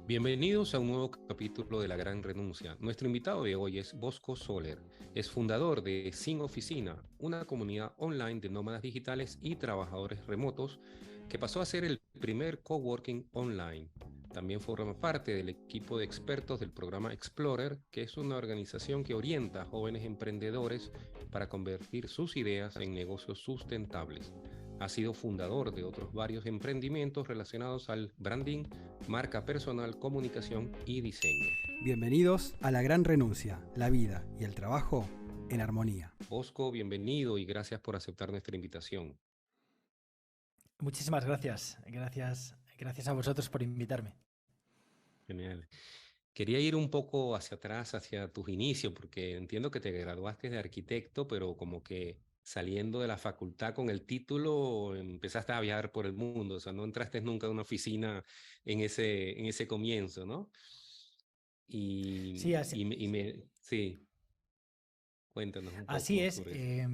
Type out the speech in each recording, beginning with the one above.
Bienvenidos a un nuevo capítulo de La Gran Renuncia. Nuestro invitado de hoy es Bosco Soler. Es fundador de Sin Oficina, una comunidad online de nómadas digitales y trabajadores remotos que pasó a ser el primer coworking online. También forma parte del equipo de expertos del programa Explorer, que es una organización que orienta a jóvenes emprendedores para convertir sus ideas en negocios sustentables. Ha sido fundador de otros varios emprendimientos relacionados al branding, marca personal, comunicación y diseño. Bienvenidos a La Gran Renuncia, la vida y el trabajo en armonía. Bosco, bienvenido y gracias por aceptar nuestra invitación. Muchísimas gracias. Gracias a vosotros por invitarme. Genial. Quería ir un poco hacia atrás, hacia tus inicios, porque entiendo que te graduaste de arquitecto, pero como que saliendo de la facultad con el título empezaste a viajar por el mundo, o sea, no entraste nunca en una oficina en ese comienzo, ¿no? Sí, Sí, cuéntanos un así poco es. sobre eso.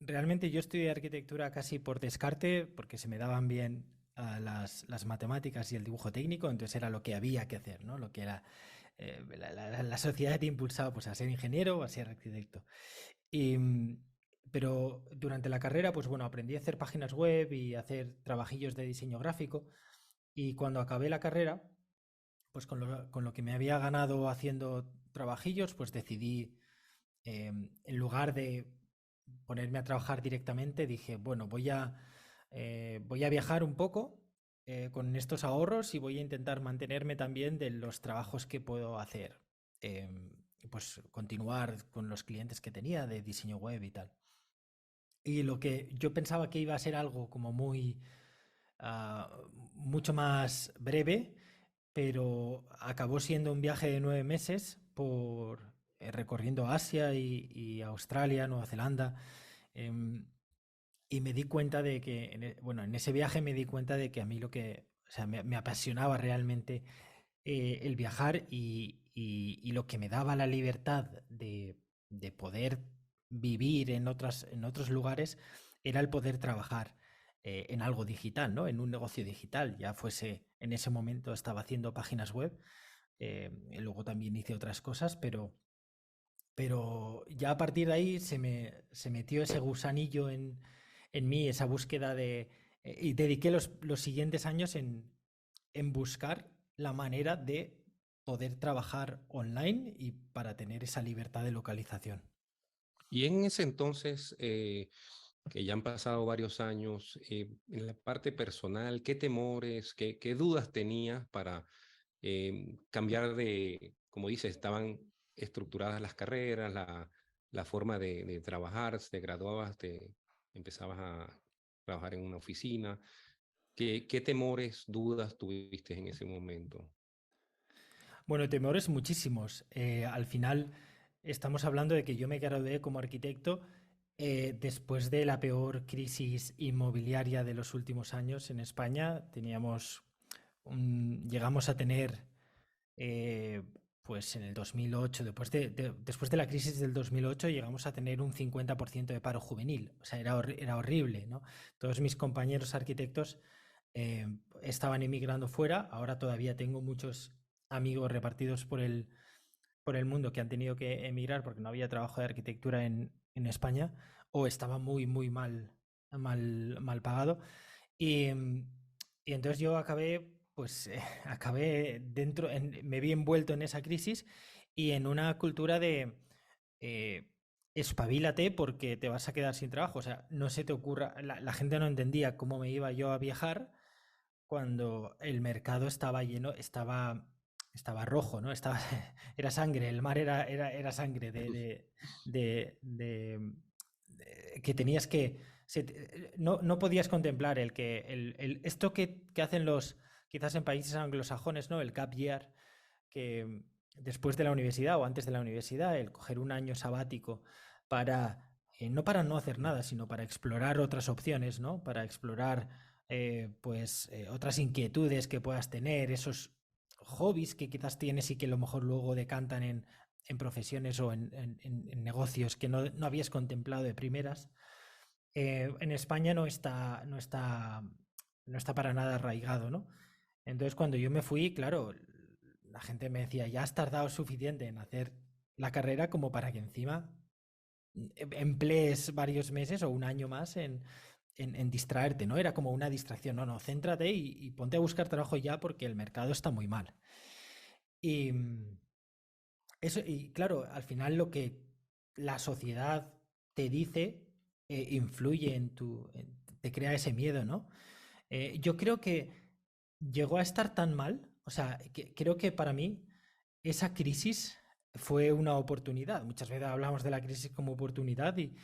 Realmente yo estudié arquitectura casi por descarte, porque se me daban bien las matemáticas y el dibujo técnico, entonces era lo que había que hacer, ¿no? Lo que era la sociedad te impulsaba pues, a ser ingeniero o a ser arquitecto. Y, pero durante la carrera, pues bueno, aprendí a hacer páginas web y a hacer trabajillos de diseño gráfico. Y cuando acabé la carrera, pues con lo que me había ganado haciendo trabajillos, pues decidí, en lugar de ponerme a trabajar directamente, dije, bueno, voy a viajar un poco con estos ahorros y voy a intentar mantenerme también de los trabajos que puedo hacer. Pues continuar con los clientes que tenía de diseño web y tal. Y lo que yo pensaba que iba a ser algo como mucho más breve, pero acabó siendo un viaje de 9 meses recorriendo Asia y Australia, Nueva Zelanda. em, y me di cuenta de que, en ese viaje me di cuenta de que a mí o sea, me apasionaba realmente el viajar y lo que me daba la libertad de poder vivir en otros lugares era el poder trabajar en algo digital, ¿no? En un negocio digital, ya fuese en ese momento estaba haciendo páginas web, y luego también hice otras cosas, pero ya a partir de ahí se metió ese gusanillo en mí, esa búsqueda y dediqué los siguientes años en buscar la manera de poder trabajar online y para tener esa libertad de localización. Y en ese entonces, que ya han pasado varios años, en la parte personal, ¿qué temores, qué dudas tenías para cambiar de, como dices, estaban estructuradas las carreras, la forma de trabajar, te graduabas, empezabas a trabajar en una oficina? ¿Qué temores, dudas tuviste en ese momento? Bueno, temores muchísimos. Al final estamos hablando de que yo me gradué como arquitecto después de la peor crisis inmobiliaria de los últimos años en España. Llegamos a tener, pues en el 2008, después de la crisis del 2008, llegamos a tener un 50% de paro juvenil. O sea, era horrible, ¿no? Todos mis compañeros arquitectos estaban emigrando fuera. Ahora todavía tengo muchos amigos repartidos por el mundo que han tenido que emigrar porque no había trabajo de arquitectura en España o estaba muy mal pagado. Y, y entonces yo acabé, pues acabé me vi envuelto en esa crisis y en una cultura de espabilate porque te vas a quedar sin trabajo. O sea, no se te ocurra, la gente no entendía cómo me iba yo a viajar cuando el mercado estaba lleno, estaba rojo, ¿no? Era sangre, el mar era sangre que tenías que no podías contemplar esto que hacen quizás en países anglosajones, ¿no? El gap year, que después de la universidad o antes de la universidad, el coger un año sabático para, no para no hacer nada, sino para explorar otras opciones, ¿no? Para explorar otras inquietudes que puedas tener, esos hobbies que quizás tienes y que a lo mejor luego decantan en profesiones o en negocios que no habías contemplado de primeras. En España no está para nada arraigado, ¿no? Entonces, cuando yo me fui, claro, la gente me decía, ya has tardado suficiente en hacer la carrera como para que encima emplees varios meses o un año más en distraerte, ¿no? Era como una distracción, no, no, céntrate y ponte a buscar trabajo ya porque el mercado está muy mal. Y eso, y claro, al final lo que la sociedad te dice influye te crea ese miedo, ¿no? Yo creo que llegó a estar tan mal, o sea, creo que para mí esa crisis fue una oportunidad. Muchas veces hablamos de la crisis como oportunidad y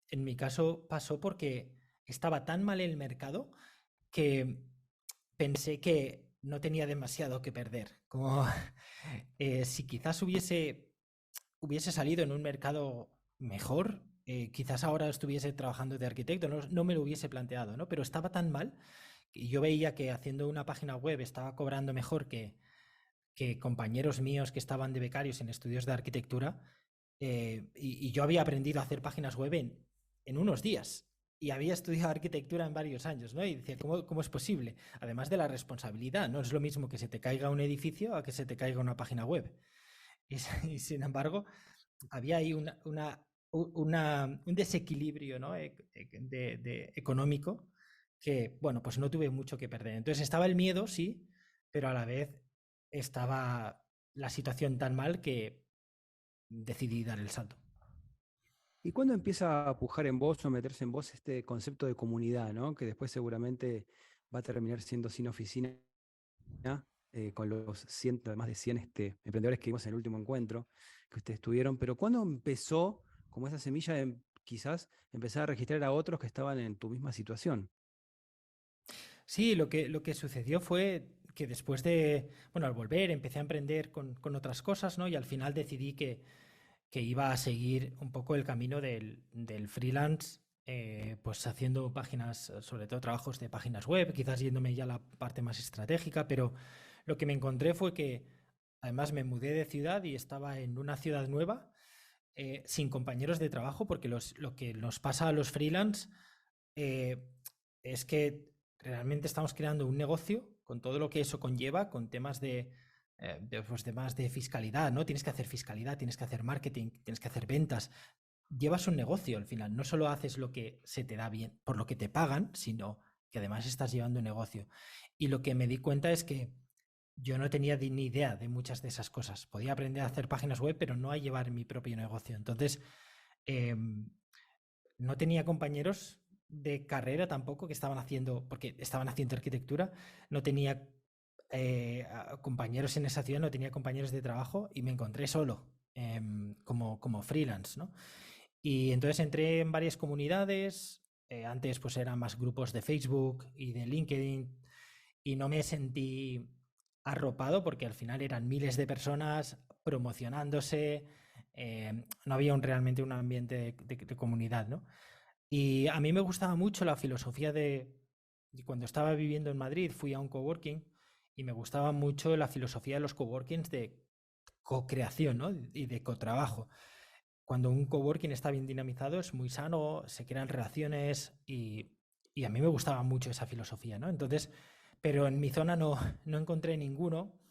en mi caso pasó porque estaba tan mal el mercado que pensé que no tenía demasiado que perder. Como si quizás hubiese salido en un mercado mejor, quizás ahora estuviese trabajando de arquitecto, no, no me lo hubiese planteado, ¿no? Pero estaba tan mal y yo veía que haciendo una página web estaba cobrando mejor que compañeros míos que estaban de becarios en estudios de arquitectura, y yo había aprendido a hacer páginas web en unos días y había estudiado arquitectura en varios años, ¿no? Y decía, ¿cómo es posible? Además de la responsabilidad, no es lo mismo que se te caiga un edificio a que se te caiga una página web. Y sin embargo, había ahí un desequilibrio, ¿no? Económico que, bueno, pues no tuve mucho que perder. Entonces estaba el miedo, sí, pero a la vez estaba la situación tan mal que decidí dar el salto. ¿Y cuándo empieza a pujar en vos o a meterse en vos este concepto de comunidad, ¿no? Que después seguramente va a terminar siendo sin oficina, con los más de 100 emprendedores que vimos en el último encuentro que ustedes tuvieron? Pero ¿cuándo empezó como esa semilla de quizás empezar a registrar a otros que estaban en tu misma situación? Sí, lo que sucedió fue que después bueno, al volver empecé a emprender con otras cosas, ¿no? Y al final decidí que iba a seguir un poco el camino del freelance, pues haciendo páginas, sobre todo trabajos de páginas web, quizás yéndome ya a la parte más estratégica, pero lo que me encontré fue que además me mudé de ciudad y estaba en una ciudad nueva, sin compañeros de trabajo, porque lo que nos pasa a los freelance eh, es que realmente estamos creando un negocio con todo lo que eso conlleva, con temas pues temas de fiscalidad, ¿no? Tienes que hacer fiscalidad, tienes que hacer marketing, tienes que hacer ventas. Llevas un negocio al final, no solo haces lo que se te da bien, por lo que te pagan, sino que además estás llevando un negocio. Y lo que me di cuenta es que yo no tenía ni idea de muchas de esas cosas. Podía aprender a hacer páginas web, pero no a llevar mi propio negocio. Entonces, eh, no tenía compañeros de carrera tampoco que estaban haciendo, porque estaban haciendo arquitectura, no tenía compañeros en esa ciudad, no tenía compañeros de trabajo y me encontré solo, como freelance, ¿no? Y entonces entré en varias comunidades, antes pues eran más grupos de Facebook y de LinkedIn y no me sentí arropado porque al final eran miles de personas promocionándose, no había realmente un ambiente de comunidad, ¿no? Y a mí me gustaba mucho la filosofía y cuando estaba viviendo en Madrid fui a un coworking y me gustaba mucho la filosofía de los coworkings de co-creación, ¿no? Y de cotrabajo. Cuando un coworking está bien dinamizado es muy sano, se crean relaciones y a mí me gustaba mucho esa filosofía, ¿no? Entonces, pero en mi zona no encontré ninguno,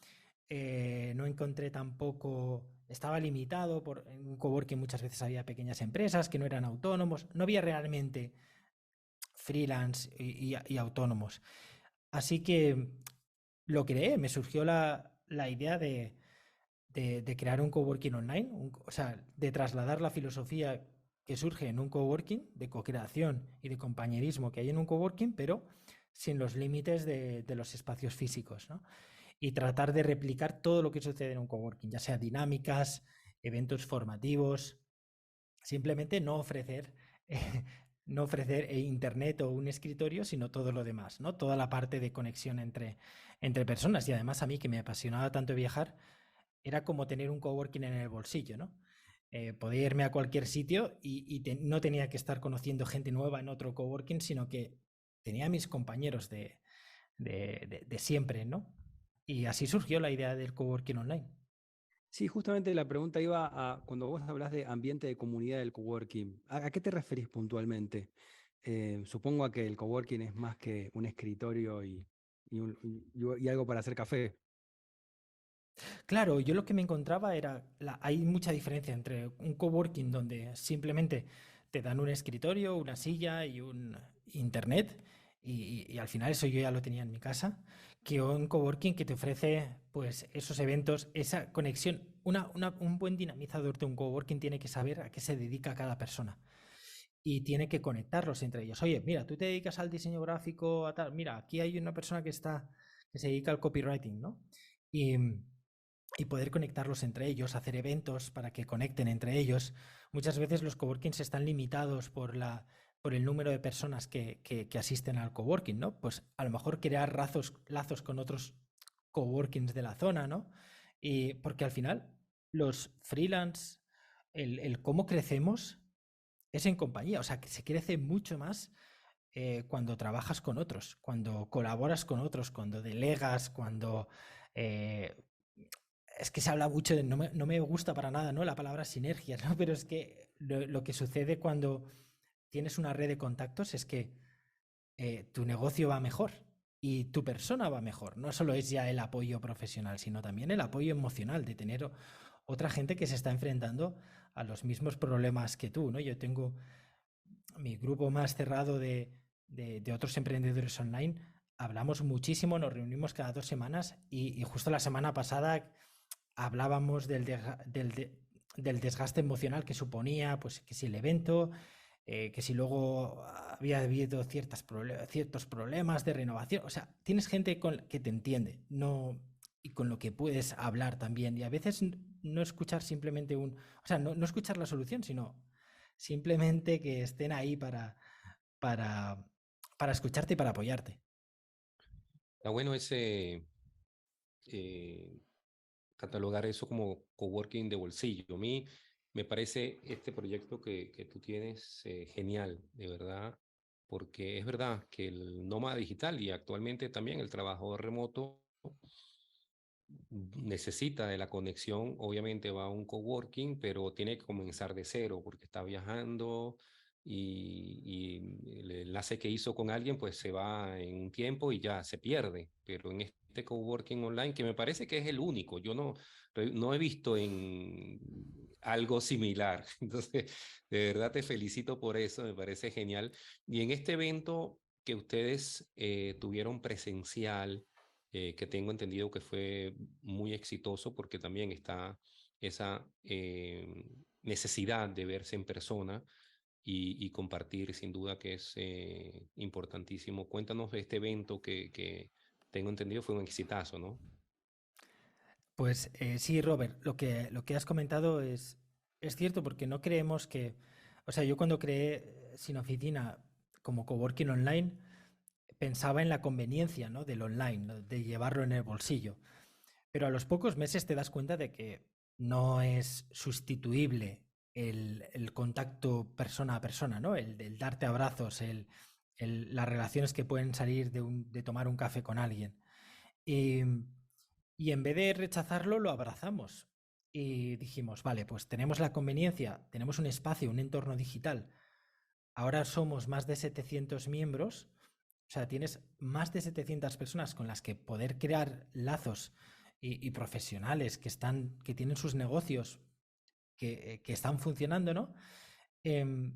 no encontré tampoco, estaba limitado en un coworking muchas veces había pequeñas empresas que no eran autónomos, no había realmente freelance y autónomos. Así que lo creé, me surgió la idea de crear un coworking online, o sea, de trasladar la filosofía que surge en un coworking, de co-creación y de compañerismo que hay en un coworking, pero sin los límites de los espacios físicos, ¿no? Y tratar de replicar todo lo que sucede en un coworking, ya sea dinámicas, eventos formativos, simplemente no ofrecer, no ofrecer internet o un escritorio, sino todo lo demás, ¿no? Toda la parte de conexión entre personas. Y además a mí que me apasionaba tanto viajar, era como tener un coworking en el bolsillo, ¿no? Podía irme a cualquier sitio no tenía que estar conociendo gente nueva en otro coworking, sino que tenía a mis compañeros de siempre, ¿no? Y así surgió la idea del coworking online. Sí, justamente la pregunta iba a, cuando vos hablas de ambiente de comunidad del coworking, ¿a qué te referís puntualmente? Supongo a que el coworking es más que un escritorio y algo para hacer café. Claro, yo lo que me encontraba era, hay mucha diferencia entre un coworking donde simplemente te dan un escritorio, una silla y un internet, y al final eso yo ya lo tenía en mi casa, que un coworking que te ofrece pues esos eventos, esa conexión. Un buen dinamizador de un coworking tiene que saber a qué se dedica cada persona y tiene que conectarlos entre ellos. Oye, mira, tú te dedicas al diseño gráfico, a tal, mira, aquí hay una persona que se dedica al copywriting, ¿no? Y, y poder conectarlos entre ellos, hacer eventos para que conecten entre ellos. Muchas veces los coworkings están limitados por el número de personas que asisten al coworking, ¿no? Pues a lo mejor crear lazos con otros coworkings de la zona, ¿no? Y porque al final los freelance, el cómo crecemos es en compañía, o sea, que se crece mucho más cuando trabajas con otros, cuando colaboras con otros, cuando delegas, cuando eh, es que se habla mucho de, no me gusta para nada, ¿no? La palabra sinergias, ¿no? Pero es que lo que sucede cuando tienes una red de contactos es que tu negocio va mejor y tu persona va mejor. No solo es ya el apoyo profesional, sino también el apoyo emocional de tener otra gente que se está enfrentando a los mismos problemas que tú, ¿no? Yo tengo mi grupo más cerrado de otros emprendedores online. Hablamos muchísimo, nos reunimos cada 2 semanas y justo la semana pasada hablábamos del desgaste emocional que suponía, pues que si el evento, que si luego había habido ciertos problemas de renovación. O sea, tienes gente que te entiende, no, y con lo que puedes hablar también. Y a veces no escuchar simplemente o sea, no escuchar la solución, sino simplemente que estén ahí para, para escucharte y para apoyarte. Está bueno eh, catalogar eso como coworking de bolsillo. A mí me parece este proyecto que tú tienes genial, de verdad, porque es verdad que el nómada digital y actualmente también el trabajador remoto necesita de la conexión, obviamente va a un coworking, pero tiene que comenzar de cero porque está viajando y el enlace que hizo con alguien pues se va en un tiempo y ya se pierde, pero en este coworking online, que me parece que es el único, yo no he visto en algo similar, entonces de verdad te felicito por eso, me parece genial. Y en este evento que ustedes tuvieron presencial, que tengo entendido que fue muy exitoso porque también está esa necesidad de verse en persona y compartir, sin duda que es importantísimo. Cuéntanos de este evento que tengo entendido fue un exitazo, ¿no? Pues sí, Robert, lo que has comentado es cierto porque no creemos que, o sea, yo cuando creé Sin Oficina como coworking online, pensaba en la conveniencia, ¿no? Del online, ¿no? De llevarlo en el bolsillo. Pero a los pocos meses te das cuenta de que no es sustituible el contacto persona a persona, ¿no? El darte abrazos, las relaciones que pueden salir de tomar un café con alguien. Y, y en vez de rechazarlo, lo abrazamos. Y dijimos, vale, pues tenemos la conveniencia, tenemos un espacio, un entorno digital. Ahora somos más de 700 miembros, o sea, tienes más de 700 personas con las que poder crear lazos y profesionales que tienen sus negocios que están funcionando, ¿no? Em,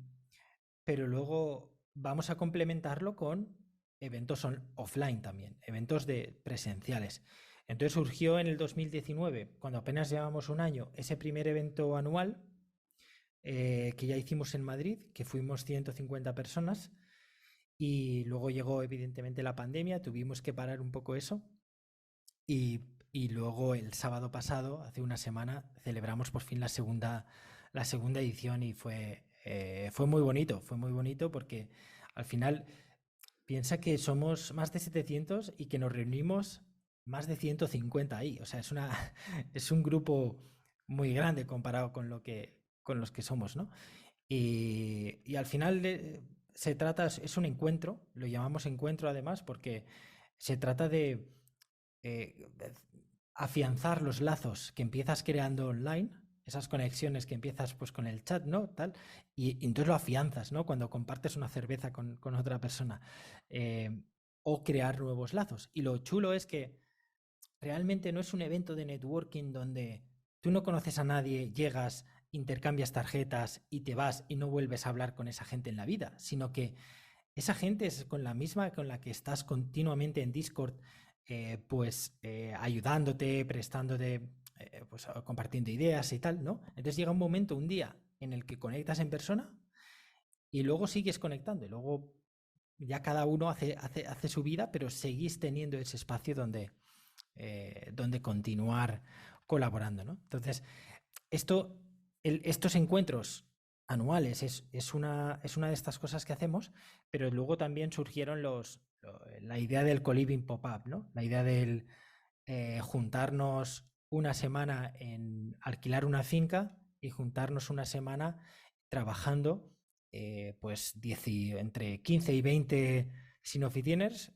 pero luego vamos a complementarlo con eventos offline también, eventos presenciales. Entonces surgió en el 2019, cuando apenas llevamos un año, ese primer evento anual que ya hicimos en Madrid, que fuimos 150 personas, y luego llegó evidentemente la pandemia, tuvimos que parar un poco eso, y luego el sábado pasado, hace una semana, celebramos por fin la segunda edición y fue muy bonito porque al final piensa que somos más de 700 y que nos reunimos más de 150 ahí. O sea, es un grupo muy grande comparado con los que somos, ¿no? Y al final se trata, es un encuentro, lo llamamos encuentro además, porque se trata de eh, afianzar los lazos que empiezas creando online, esas conexiones que empiezas pues con el chat, ¿no? Tal, y entonces lo afianzas, ¿no? Cuando compartes una cerveza con otra persona. O crear nuevos lazos. Y lo chulo es que realmente no es un evento de networking donde tú no conoces a nadie, llegas, intercambias tarjetas y te vas y no vuelves a hablar con esa gente en la vida, sino que esa gente es con la misma con la que estás continuamente en Discord, ayudándote, prestándote, pues compartiendo ideas y tal, ¿no? Entonces llega un momento, un día, en el que conectas en persona y luego sigues conectando y luego ya cada uno hace su vida, pero seguís teniendo ese espacio donde continuar colaborando, ¿no? Entonces, estos encuentros anuales es una de estas cosas que hacemos, pero luego también surgieron la idea del co-living pop-up, ¿no? La idea del juntarnos una semana en alquilar una finca y juntarnos una semana trabajando, pues entre 15 y 20 sinoficieners,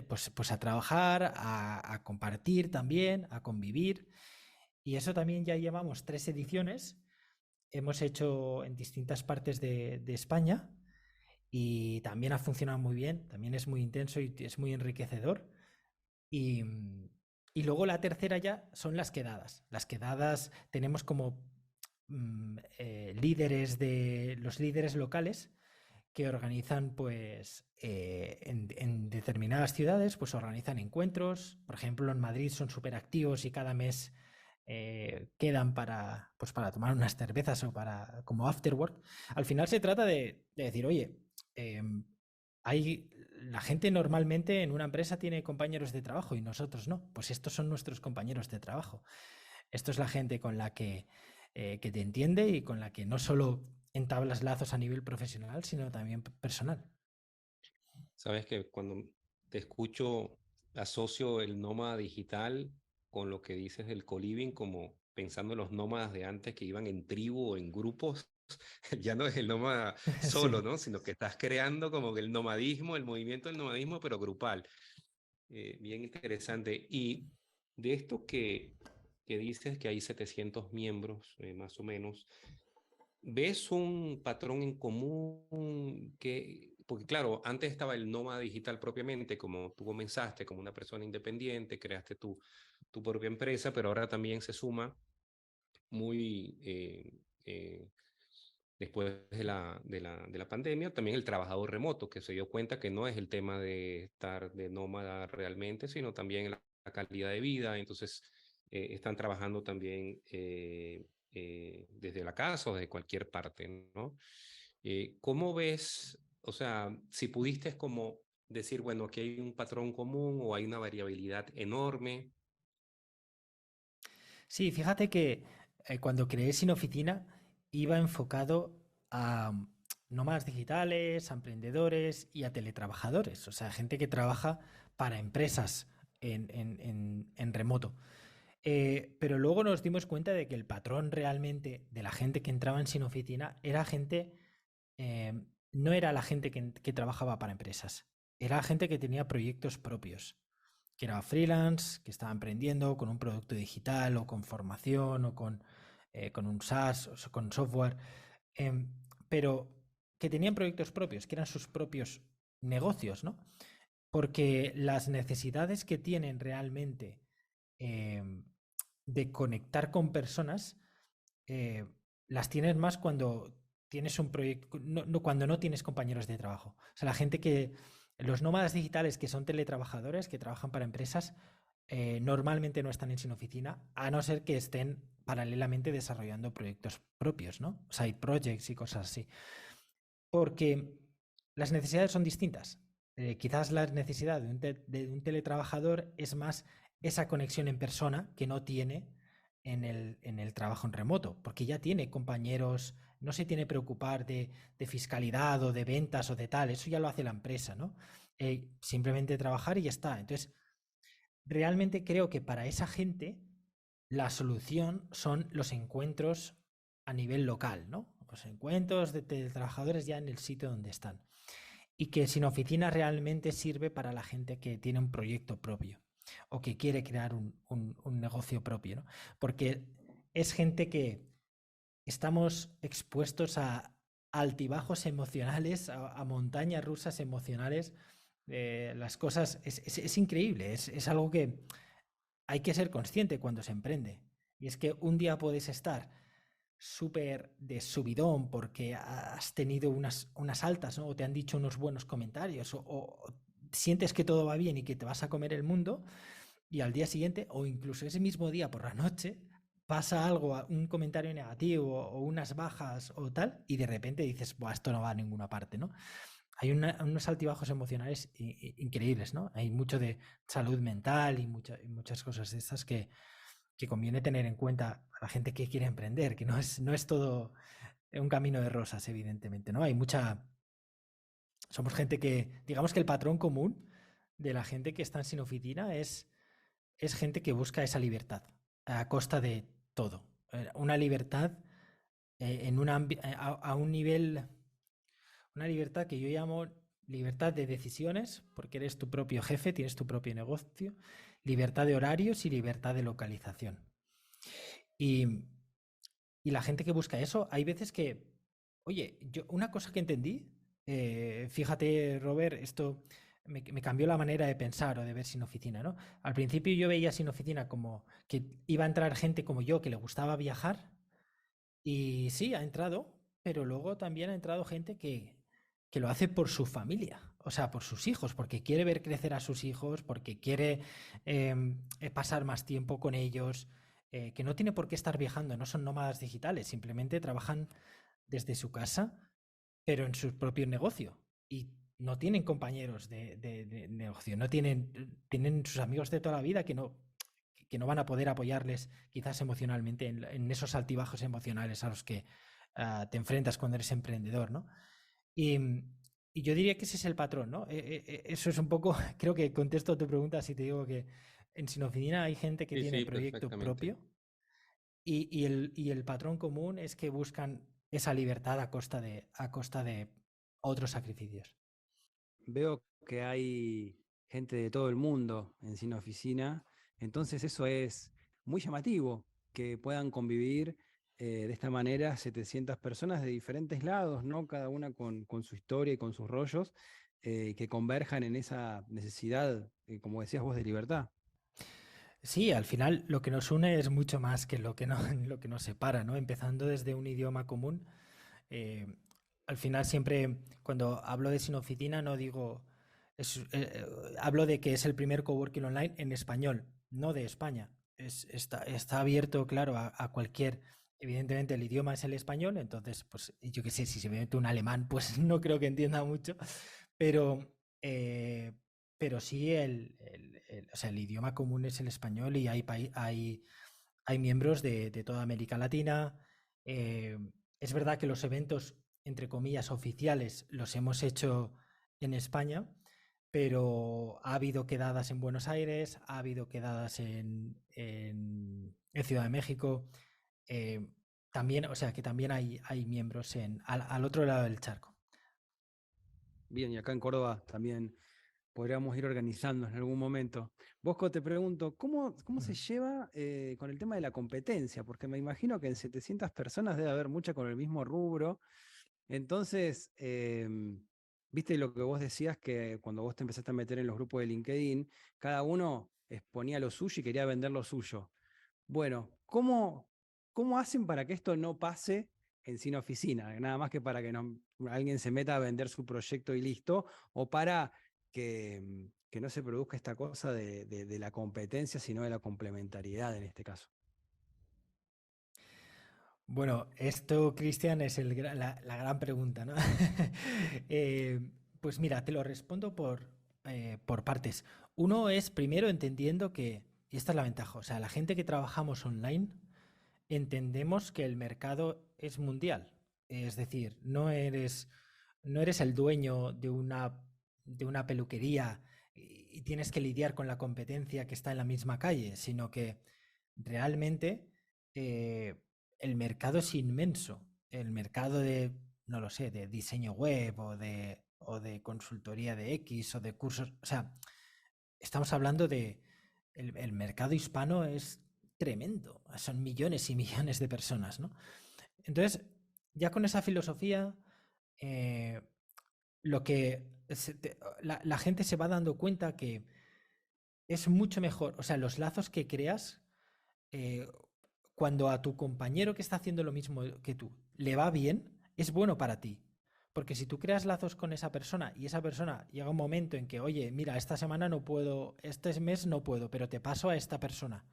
pues a trabajar, a compartir también, a convivir. Y eso también ya llevamos 3 ediciones. Hemos hecho en distintas partes de España y también ha funcionado muy bien. También es muy intenso y es muy enriquecedor. Y luego la tercera ya son las quedadas. Las quedadas tenemos como los líderes locales que organizan, pues, en determinadas ciudades, pues organizan encuentros. Por ejemplo, en Madrid son súper activos y cada mes quedan para tomar unas cervezas o como after work. Al final se trata de decir, oye, la gente normalmente en una empresa tiene compañeros de trabajo y nosotros no. Pues estos son nuestros compañeros de trabajo. Esto es la gente con la que te entiende y con la que no solo entablas lazos a nivel profesional, sino también personal. Sabes que cuando te escucho, asocio el nómada digital con lo que dices del co-living, como pensando en los nómadas de antes que iban en tribu o en grupos. Ya no es el nómada solo, Sí. ¿no? Sino que estás creando como que el nomadismo, el movimiento del nomadismo, pero grupal. Bien interesante. Y de esto que dices que hay 700 miembros, más o menos, ¿ves un patrón en común porque claro, antes estaba el nómada digital propiamente, como tú comenzaste, como una persona independiente, creaste tu propia empresa, pero ahora también se suma muy después de la pandemia, también el trabajador remoto, que se dio cuenta que no es el tema de estar de nómada realmente, sino también la calidad de vida. Entonces, están trabajando también desde la casa o desde cualquier parte, ¿no? ¿Cómo ves, o sea, si pudiste como decir, bueno, aquí hay un patrón común o hay una variabilidad enorme? Sí, fíjate que cuando creé Sin Oficina iba enfocado a nómadas digitales, a emprendedores y a teletrabajadores, o sea, gente que trabaja para empresas en remoto. Pero luego nos dimos cuenta de que el patrón realmente de la gente que entraba en Sin Oficina era gente, no era la gente que trabajaba para empresas, era gente que tenía proyectos propios, que era freelance, que estaba emprendiendo con un producto digital o con formación o con un SaaS o con software, pero que tenían proyectos propios, que eran sus propios negocios, ¿no? Porque las necesidades que tienen realmente de conectar con personas, las tienes más cuando tienes un proyecto, cuando no tienes compañeros de trabajo. O sea, los nómadas digitales que son teletrabajadores, que trabajan para empresas, normalmente no están en Sin Oficina, a no ser que estén paralelamente desarrollando proyectos propios, ¿no? Side projects y cosas así. Porque las necesidades son distintas. Quizás la necesidad de un teletrabajador es más esa conexión en persona que no tiene en el trabajo en remoto, porque ya tiene compañeros, no se tiene que preocupar de fiscalidad o de ventas o de tal, eso ya lo hace la empresa, ¿no? Simplemente trabajar y ya está. Entonces, realmente creo que para esa gente la solución son los encuentros a nivel local, ¿no? Los encuentros de trabajadores ya en el sitio donde están. Y que Sin Oficina realmente sirve para la gente que tiene un proyecto propio o que quiere crear un negocio propio, ¿no? Porque es gente que estamos expuestos a altibajos emocionales, a montañas rusas emocionales las cosas, es increíble, es algo que hay que ser consciente cuando se emprende. Y es que un día puedes estar súper de subidón porque has tenido unas altas, ¿no? O te han dicho unos buenos comentarios, o sientes que todo va bien y que te vas a comer el mundo, y al día siguiente, o incluso ese mismo día por la noche, pasa algo, un comentario negativo o unas bajas o tal, y de repente dices, Buah, esto no va a ninguna parte, ¿no? Hay unos altibajos emocionales increíbles, ¿no? Hay mucho de salud mental y muchas cosas de estas que conviene tener en cuenta a la gente que quiere emprender, que no es todo un camino de rosas, evidentemente, ¿no? Somos gente que, digamos que el patrón común de la gente que está sin oficina es gente que busca esa libertad a costa de todo. Una libertad a un nivel, una libertad que yo llamo libertad de decisiones, porque eres tu propio jefe, tienes tu propio negocio, libertad de horarios y libertad de localización. Y, y la gente que busca eso, hay veces que, oye, una cosa que entendí, fíjate, Robert, esto me cambió la manera de pensar o de ver Sin Oficina, ¿no? Al principio yo veía Sin Oficina como que iba a entrar gente como yo que le gustaba viajar, y sí, ha entrado, pero luego también ha entrado gente que lo hace por su familia, o sea, por sus hijos, porque quiere ver crecer a sus hijos, porque quiere pasar más tiempo con ellos, que no tiene por qué estar viajando, no son nómadas digitales, simplemente trabajan desde su casa, pero en su propio negocio. Y no tienen compañeros de negocio, no tienen sus amigos de toda la vida que no van a poder apoyarles quizás emocionalmente en esos altibajos emocionales a los que te enfrentas cuando eres emprendedor, ¿no? Y, y yo diría que ese es el patrón, ¿no? Eso es un poco, creo que contesto a tu pregunta si te digo que en Sin Oficina hay gente que Sí, tiene sí, proyecto perfectamente. propio, y el patrón común es que buscan esa libertad a costa de otros sacrificios. Veo que hay gente de todo el mundo en Sin Oficina, entonces eso es muy llamativo, que puedan convivir de esta manera 700 personas de diferentes lados, ¿no? Cada una con su historia y con sus rollos, que converjan en esa necesidad, como decías vos, de libertad. Sí, al final lo que nos une es mucho más que lo que nos separa, ¿no? Empezando desde un idioma común. eh, Al final siempre cuando hablo de Sin Oficina no digo, hablo de que es el primer coworking online en español, no de España. Está abierto, claro, a cualquier, evidentemente el idioma es el español, entonces, pues yo qué sé, si se me mete un alemán, pues no creo que entienda mucho, pero, eh, pero sí o sea, el idioma común es el español, y hay miembros de toda América Latina. eh, es verdad que los eventos, entre comillas, oficiales los hemos hecho en España, pero ha habido quedadas en Buenos Aires, ha habido quedadas en Ciudad de México. eh, También, o sea, que también hay miembros al otro lado del charco. Bien, y acá en Córdoba también podríamos ir organizando en algún momento. Bosco, te pregunto, ¿cómo se Ujú. lleva con el tema de la competencia? Porque me imagino que en 700 personas debe haber mucha con el mismo rubro. Entonces, viste lo que vos decías, que cuando vos te empezaste a meter en los grupos de LinkedIn, cada uno exponía lo suyo y quería vender lo suyo. Bueno, ¿cómo hacen para que esto no pase en Sin Oficina? Nada más que para que alguien se meta a vender su proyecto y listo, o para que no se produzca esta cosa de la competencia, sino de la complementariedad en este caso. Bueno, esto, Cristian, es la gran pregunta, ¿no? Eh, pues mira, te lo respondo por partes. Uno es primero entendiendo y esta es la ventaja, o sea, la gente que trabajamos online entendemos que el mercado es mundial. Es decir, no eres el dueño de una peluquería y tienes que lidiar con la competencia que está en la misma calle, sino que realmente eh, el mercado es inmenso. El mercado no lo sé, de diseño web o de consultoría de X o de cursos. O sea, estamos hablando el mercado hispano es tremendo. Son millones y millones de personas, ¿no? Entonces, ya con esa filosofía, eh, lo que la gente se va dando cuenta que es mucho mejor, o sea, los lazos que creas eh, cuando a tu compañero que está haciendo lo mismo que tú le va bien, es bueno para ti. Porque si tú creas lazos con esa persona y esa persona llega un momento en que, oye, mira, esta semana no puedo, este mes no puedo, pero te paso a esta persona.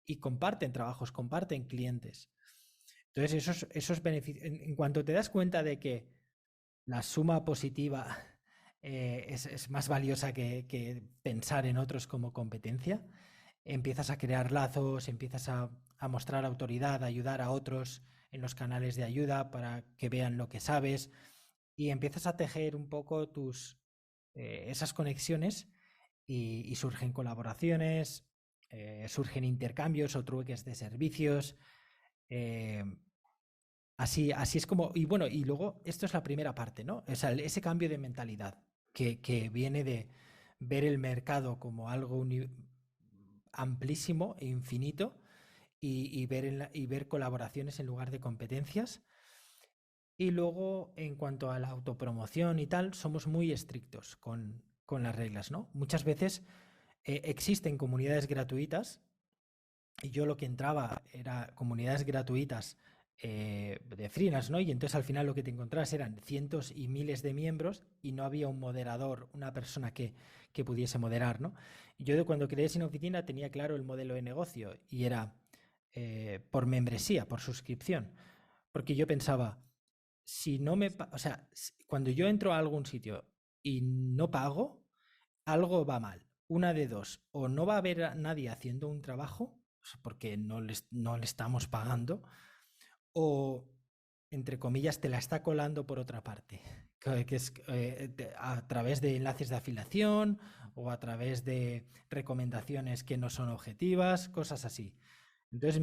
Y comparten trabajos, comparten clientes. Entonces, esos beneficios, en cuanto te das cuenta de que la suma positiva es más valiosa que pensar en otros como competencia, empiezas a crear lazos, empiezas a mostrar autoridad, a ayudar a otros en los canales de ayuda para que vean lo que sabes y empiezas a tejer un poco esas conexiones y surgen colaboraciones, surgen intercambios o trueques de servicios. eh, así es como, y bueno, y luego esto es la primera parte, ¿no? O sea, ese cambio de mentalidad que viene de ver el mercado como algo amplísimo e infinito y ver colaboraciones en lugar de competencias. Y luego, en cuanto a la autopromoción y tal, somos muy estrictos con las reglas, ¿no? Muchas veces existen comunidades gratuitas y yo lo que entraba era comunidades gratuitas de freelance, ¿no? Y entonces al final lo que te encontrabas eran cientos y miles de miembros y no había un moderador, una persona que pudiese moderar, ¿no? Yo cuando creé Sin Oficina tenía claro el modelo de negocio y era por membresía, por suscripción, porque yo pensaba, si no me, o sea, cuando yo entro a algún sitio y no pago, algo va mal. Una de dos, o no va a haber a nadie haciendo un trabajo porque no le estamos pagando, o entre comillas te la está colando por otra parte, que es a través de enlaces de afiliación o a través de recomendaciones que no son objetivas, cosas así. Entonces,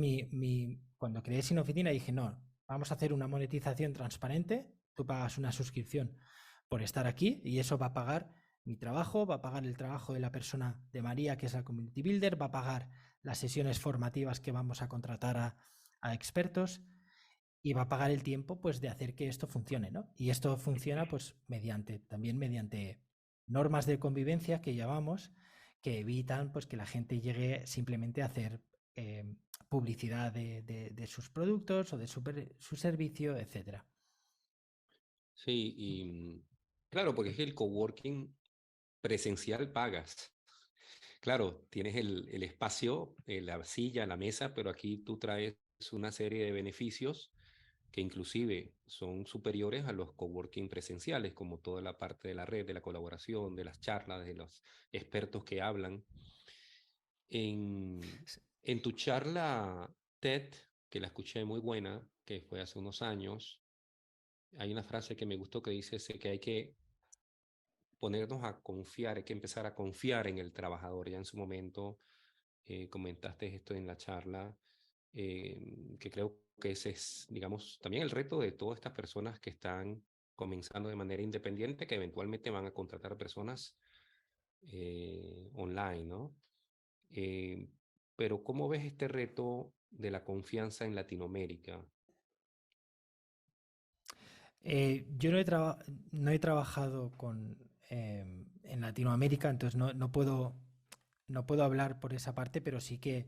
cuando creé Sin Oficina dije, no, vamos a hacer una monetización transparente, tú pagas una suscripción por estar aquí y eso va a pagar mi trabajo, va a pagar el trabajo de la persona de María, que es la Community Builder, va a pagar las sesiones formativas que vamos a contratar a expertos y va a pagar el tiempo pues de hacer que esto funcione, ¿no? Y esto funciona pues también mediante normas de convivencia que llamamos, que evitan pues que la gente llegue simplemente a hacer publicidad de sus productos o de su servicio, etcétera. Sí, y claro, porque es que el coworking presencial pagas. Claro, tienes el espacio, la silla, la mesa, pero aquí tú traes una serie de beneficios que inclusive son superiores a los coworking presenciales, como toda la parte de la red, de la colaboración, de las charlas, de los expertos que hablan. En, en tu charla TED, que la escuché muy buena, que fue hace unos años, hay una frase que me gustó que dice que hay que ponernos a confiar, hay que empezar a confiar en el trabajador. Ya en su momento comentaste esto en la charla, que creo que ese es, digamos, también el reto de todas estas personas que están comenzando de manera independiente, que eventualmente van a contratar personas online, ¿no? Eh, pero ¿cómo ves este reto de la confianza en Latinoamérica? Yo no he trabajado en Latinoamérica, entonces no puedo hablar por esa parte, pero sí que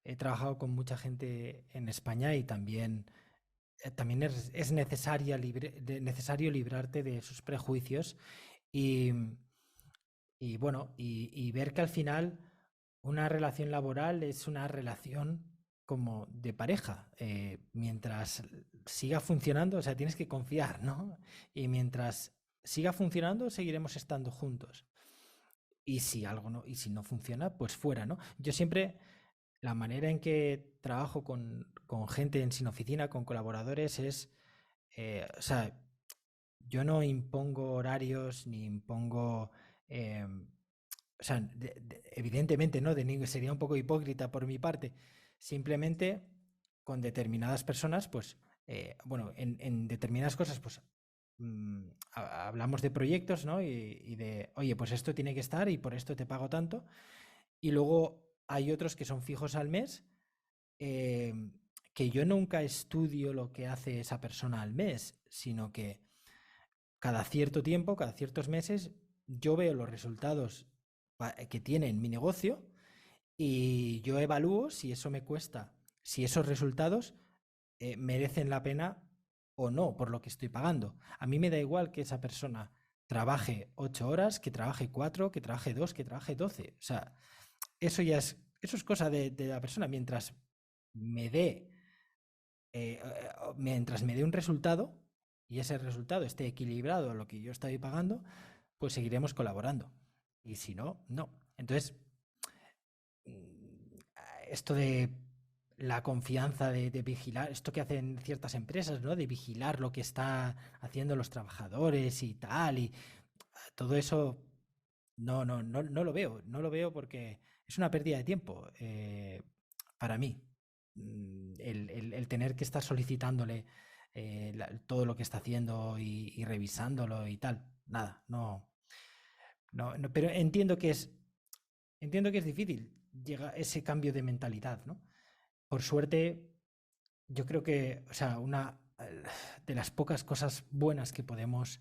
he trabajado con mucha gente en España y también es necesario librarte de esos prejuicios y, y bueno, y ver que al final una relación laboral es una relación como de pareja. Mientras siga funcionando, o sea, tienes que confiar, ¿no? Y mientras siga funcionando, seguiremos estando juntos. Y si algo no, y si no funciona, pues fuera, ¿no? Yo siempre, la manera en que trabajo con gente en Sin Oficina, con colaboradores, o sea, yo no impongo horarios ni impongo o sea, evidentemente, ¿no? Sería un poco hipócrita por mi parte. Simplemente con determinadas personas, pues, bueno, en determinadas cosas, pues, hablamos de proyectos, ¿no? Y de, oye, pues esto tiene que estar y por esto te pago tanto. Y luego hay otros que son fijos al mes, eh, que yo nunca estudio lo que hace esa persona al mes, sino que cada cierto tiempo, cada ciertos meses, yo veo los resultados que tiene mi negocio y yo evalúo si eso me cuesta, si esos resultados merecen la pena o no por lo que estoy pagando. A mí me da igual que esa persona trabaje 8 horas, que trabaje 4, que trabaje 2, que trabaje 12. O sea, eso es cosa de la persona. Me dé, mientras me dé un resultado y ese resultado esté equilibrado a lo que yo estoy pagando, pues seguiremos colaborando. Y si no, no. Entonces, esto de la confianza de vigilar, esto que hacen ciertas empresas, ¿no? De vigilar lo que está haciendo los trabajadores y tal, y todo eso no lo veo, no lo veo porque es una pérdida de tiempo para mí. El tener que estar solicitándole todo lo que está haciendo y revisándolo y tal, nada, pero entiendo que es difícil llegar ese cambio de mentalidad, ¿no? Por suerte, yo creo que, o sea, una de las pocas cosas buenas que podemos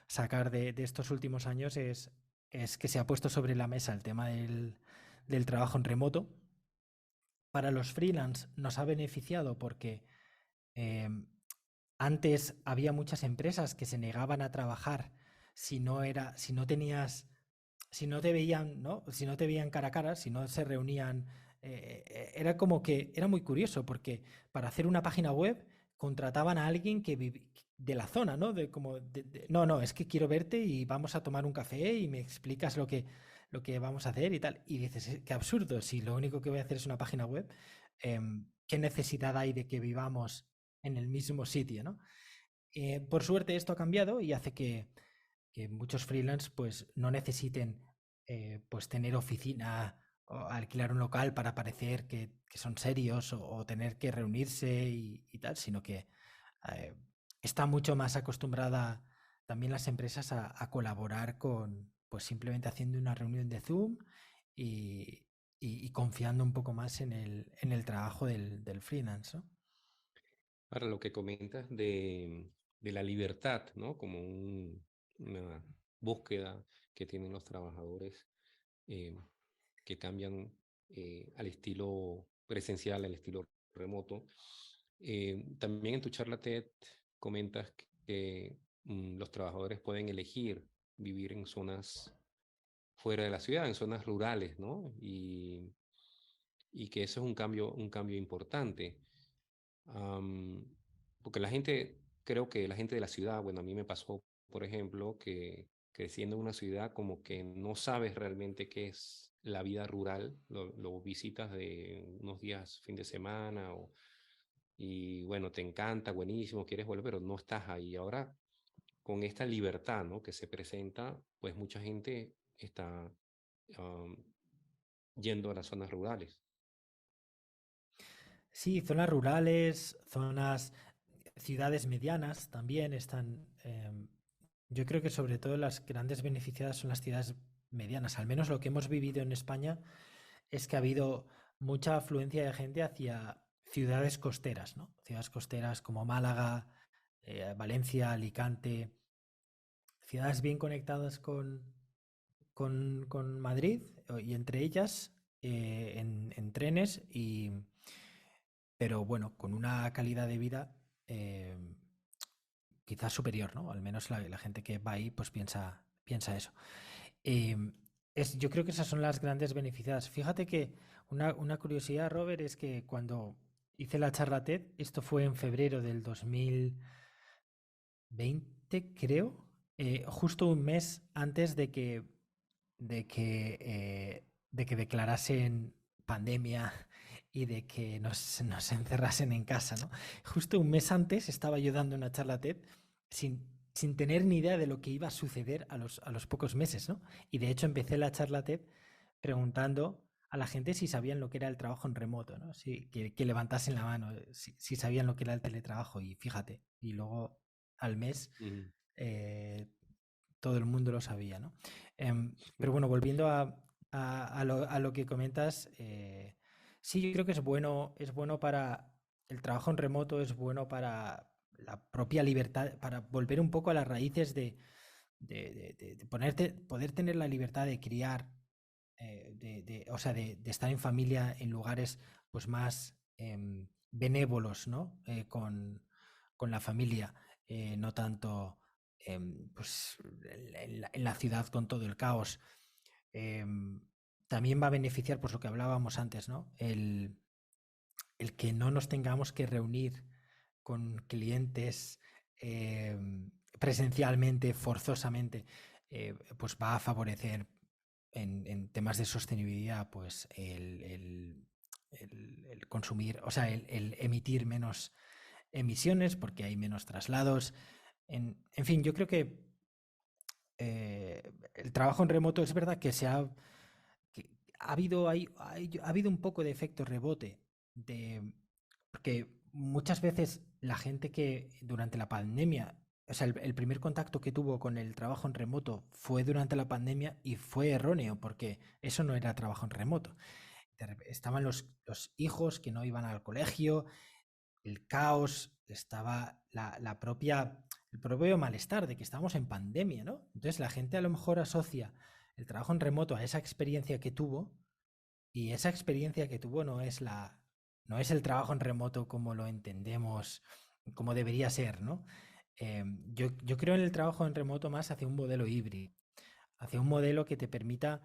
sacar de estos últimos años es que se ha puesto sobre la mesa el tema del trabajo en remoto. Para los freelance nos ha beneficiado porque antes había muchas empresas que se negaban a trabajar si no te veían, ¿no? Si no te veían cara a cara, si no se reunían. Era como que era muy curioso porque para hacer una página web contrataban a alguien de la zona, ¿no? No, es que quiero verte y vamos a tomar un café y me explicas lo que vamos a hacer y tal. Y dices, qué absurdo, si lo único que voy a hacer es una página web, ¿qué necesidad hay de que vivamos en el mismo sitio, ¿no? Por suerte esto ha cambiado y hace que muchos freelance pues no necesiten pues tener oficina o alquilar un local para parecer que son serios o tener que reunirse y tal, sino que está mucho más acostumbrada también las empresas a colaborar con pues simplemente haciendo una reunión de Zoom y confiando un poco más en el trabajo del freelance, ¿no? Para lo que comentas de la libertad, ¿no? Como una búsqueda que tienen los trabajadores eh, que cambian al estilo presencial, al estilo remoto. También en tu charla TED comentas que los trabajadores pueden elegir vivir en zonas fuera de la ciudad, en zonas rurales, ¿no? Y que eso es un cambio importante. Um, Porque la gente, creo que la gente de la ciudad, bueno, a mí me pasó, por ejemplo, que creciendo en una ciudad como que no sabes realmente qué es la vida rural, lo visitas de unos días, fin de semana, y bueno, te encanta, buenísimo, quieres volver, pero no estás ahí. Ahora, con esta libertad, ¿no? Que se presenta, pues mucha gente está um, yendo a las zonas rurales. Sí, zonas rurales, ciudades medianas también están. Yo creo que sobre todo las grandes beneficiadas son las ciudades medianas. Al menos lo que hemos vivido en España es que ha habido mucha afluencia de gente hacia ciudades costeras, ¿no? Ciudades costeras como Málaga, Valencia, Alicante, ciudades bien conectadas con Madrid y entre ellas en trenes pero bueno, con una calidad de vida quizás superior, ¿no? Al menos la gente que va ahí pues piensa eso. Yo creo que esas son las grandes beneficiadas. Fíjate que una curiosidad, Robert, es que cuando hice la charla TED, esto fue en febrero del 2020, creo, justo un mes antes de que declarasen pandemia y de que nos encerrasen en casa, ¿no? Justo un mes antes estaba yo dando una charla TED sin tener ni idea de lo que iba a suceder a los pocos meses, ¿no? Y de hecho empecé la charla TED preguntando a la gente si sabían lo que era el trabajo en remoto, ¿no? Que levantasen la mano, si sabían lo que era el teletrabajo y fíjate, y luego al mes todo el mundo lo sabía, ¿no? Pero bueno, volviendo a lo que comentas, sí, yo creo que es bueno para el trabajo en remoto, es bueno para la propia libertad, para volver un poco a las raíces de poder tener la libertad de criar, o sea, de estar en familia en lugares pues más benévolos, ¿no? Con la familia, no tanto pues, en la ciudad con todo el caos. Em, También va a beneficiar, pues lo que hablábamos antes, ¿no? El que no nos tengamos que reunir con clientes presencialmente, forzosamente, pues va a favorecer en temas de sostenibilidad, pues el consumir, o sea, el emitir menos emisiones porque hay menos traslados. En fin, yo creo que el trabajo en remoto es verdad que que ha habido un poco de efecto rebote, porque muchas veces la gente que durante la pandemia, o sea, el primer contacto que tuvo con el trabajo en remoto fue durante la pandemia y fue erróneo, porque eso no era trabajo en remoto. Estaban los hijos que no iban al colegio, el caos, estaba el propio malestar de que estamos en pandemia, ¿no? Entonces la gente a lo mejor asocia el trabajo en remoto a esa experiencia que tuvo, y esa experiencia que tuvo no es el trabajo en remoto como lo entendemos, como debería ser, ¿no? Yo creo en el trabajo en remoto más hacia un modelo híbrido, hacia un modelo que te permita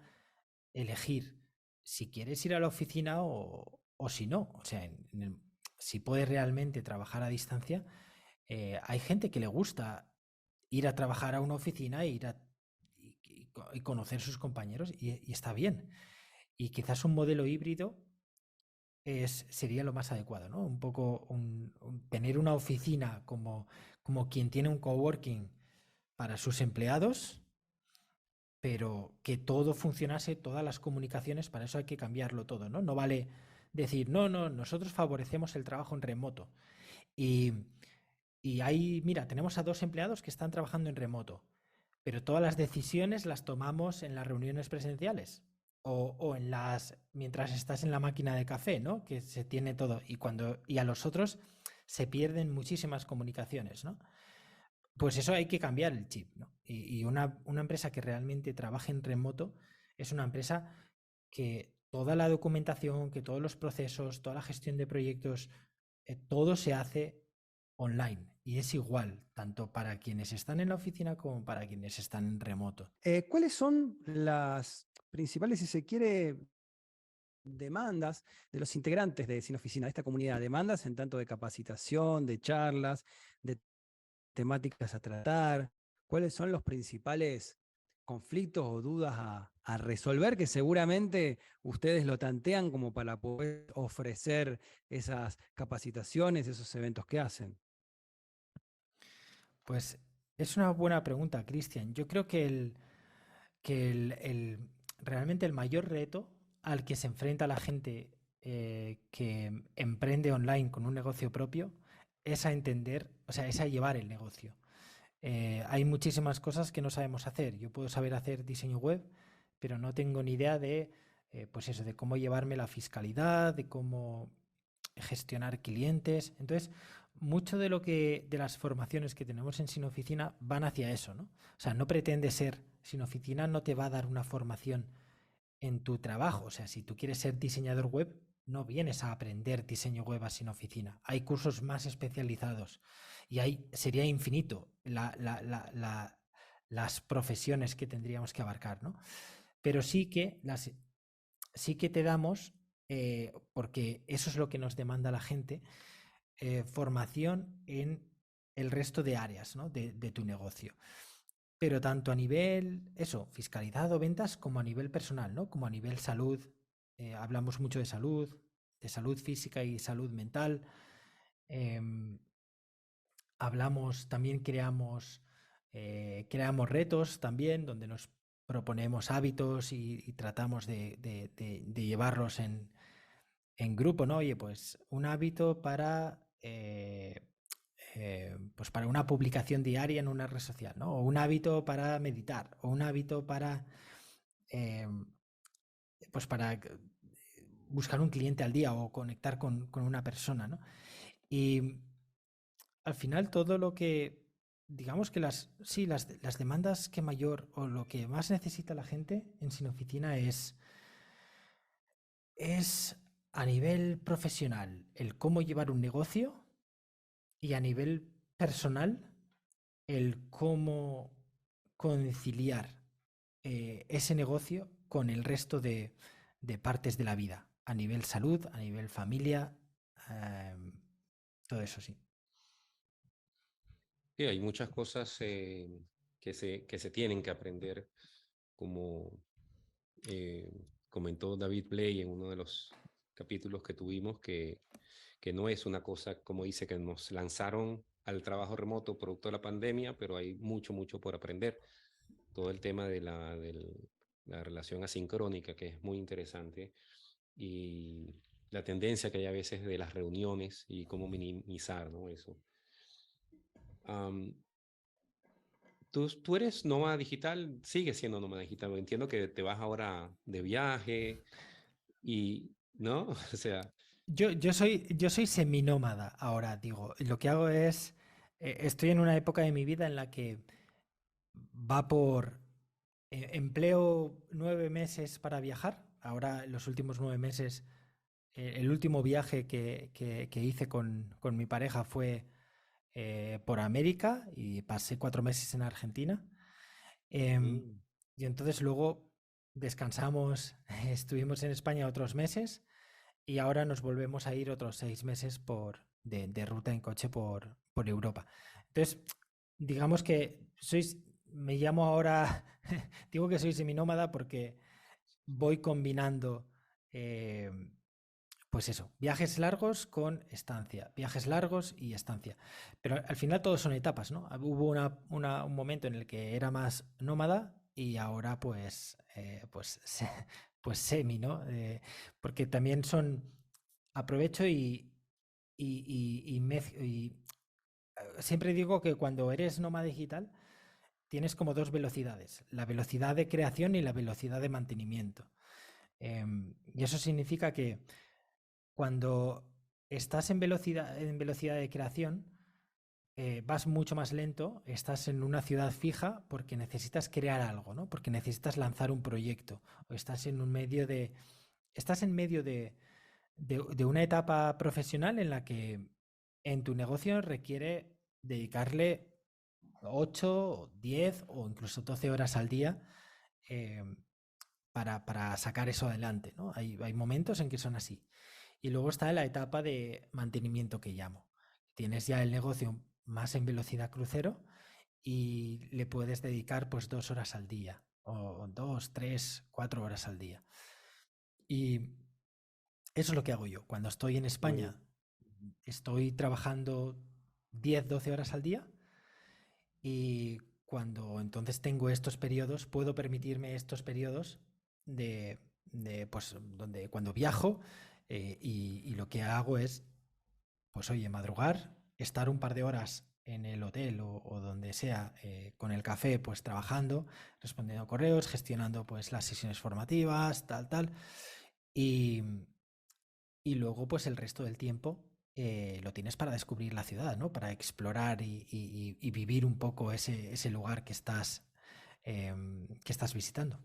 elegir si quieres ir a la oficina o si no. O sea, si puedes realmente trabajar a distancia, hay gente que le gusta ir a trabajar a una oficina y conocer sus compañeros y está bien. Y quizás un modelo híbrido sería lo más adecuado, ¿no? Un poco tener una oficina como quien tiene un coworking para sus empleados, pero que todo funcionase, todas las comunicaciones, para eso hay que cambiarlo todo, ¿no? No vale decir, no, no, nosotros favorecemos el trabajo en remoto. Y, mira, tenemos a 2 empleados que están trabajando en remoto, pero todas las decisiones las tomamos en las reuniones presenciales o mientras estás en la máquina de café, ¿no? Que se tiene todo y a los otros se pierden muchísimas comunicaciones, ¿no? Pues eso hay que cambiar el chip, ¿no? Y una empresa que realmente trabaje en remoto es una empresa que toda la documentación, que todos los procesos, toda la gestión de proyectos, todo se hace online y es igual, tanto para quienes están en la oficina como para quienes están en remoto. ¿Cuáles son las principales, si se quiere, demandas de los integrantes de Sin Oficina, de esta comunidad? Demandas en tanto de capacitación, de charlas, de temáticas a tratar. ¿Cuáles son los principales conflictos o dudas a resolver que seguramente ustedes lo tantean como para poder ofrecer esas capacitaciones, esos eventos que hacen? Pues es una buena pregunta, Cristian. Yo creo realmente el mayor reto al que se enfrenta la gente que emprende online con un negocio propio es a entender, o sea, es a llevar el negocio. Hay muchísimas cosas que no sabemos hacer. Yo puedo saber hacer diseño web, pero no tengo ni idea pues eso, de cómo llevarme la fiscalidad, de cómo gestionar clientes. Entonces, mucho de las formaciones que tenemos en Sin Oficina van hacia eso, ¿no? O sea, no pretende ser, Sin Oficina no te va a dar una formación en tu trabajo. O sea, si tú quieres ser diseñador web, no vienes a aprender diseño web a Sin Oficina. Hay cursos más especializados y sería infinito las profesiones que tendríamos que abarcar, ¿no? Pero sí que te damos, porque eso es lo que nos demanda la gente, formación en el resto de áreas, ¿no? de tu negocio. Pero tanto a nivel, eso, fiscalidad o ventas, como a nivel personal, ¿no? Como a nivel salud. Hablamos mucho de salud física y salud mental. Em, también creamos retos también, donde nos proponemos hábitos y tratamos de llevarlos en grupo, ¿no? Oye, pues un hábito pues para una publicación diaria en una red social, ¿no? O un hábito para meditar, o un hábito eh, para buscar un cliente al día o conectar con una persona, ¿no? Y al final todo lo que, digamos que las demandas que mayor o lo que más necesita la gente en Sin Oficina es a nivel profesional el cómo llevar un negocio y a nivel personal el cómo conciliar ese negocio con el resto de partes de la vida, a nivel salud, a nivel familia, todo eso sí. Sí, hay muchas cosas que se tienen que aprender, como eh, comentó David Blay en uno de los capítulos que tuvimos, que no es una cosa, como dice, que nos lanzaron al trabajo remoto producto de la pandemia, pero hay mucho, mucho por aprender. Todo el tema de la relación asincrónica, que es muy interesante, y la tendencia que hay a veces de las reuniones y cómo minimizar, ¿no? Eso. Um, tú eres nómada digital, sigues siendo nómada digital. Entiendo que te vas ahora de viaje y, ¿no? O sea, Yo soy seminómada ahora, digo. Lo que hago es, estoy en una época de mi vida en la que va por, empleo 9 meses para viajar. Ahora, los últimos 9 meses, el último viaje que hice con mi pareja fue por América y pasé 4 meses en Argentina. Em, mm, y entonces luego descansamos, estuvimos en España otros meses y ahora nos volvemos a ir otros 6 meses de ruta en coche por Europa. Entonces, digamos que me llamo ahora, digo que soy seminómada porque voy combinando, eh, pues eso, viajes largos con estancia, viajes largos y estancia. Pero al final todos son etapas, ¿no? Hubo un momento en el que era más nómada y ahora pues, pues semi, ¿no? Porque también aprovecho siempre digo que cuando eres nómada digital tienes como dos velocidades, la velocidad de creación y la velocidad de mantenimiento. Y eso significa que cuando estás en velocidad de creación, vas mucho más lento, estás en una ciudad fija porque necesitas crear algo, ¿no? Porque necesitas lanzar un proyecto, o estás en medio de una etapa profesional en la que en tu negocio requiere dedicarle 8, 10 o incluso 12 horas al día eh, para sacar eso adelante, ¿no? Hay momentos en que son así. Y luego está la etapa de mantenimiento que llamo. Tienes ya el negocio más en velocidad crucero y le puedes dedicar pues 2 horas al día o 2, 3, 4 horas al día. Y eso es lo que hago yo. Cuando estoy en muy bien. España, estoy trabajando 10, 12 horas al día y cuando entonces tengo estos periodos, puedo permitirme estos periodos pues, donde cuando viajo y lo que hago es, pues oye, madrugar, estar un par de horas en el hotel o donde sea con el café, pues trabajando, respondiendo correos, gestionando pues las sesiones formativas, tal, y, y luego pues el resto del tiempo lo tienes para descubrir la ciudad, ¿no? Para explorar y vivir un poco ese lugar que estás visitando.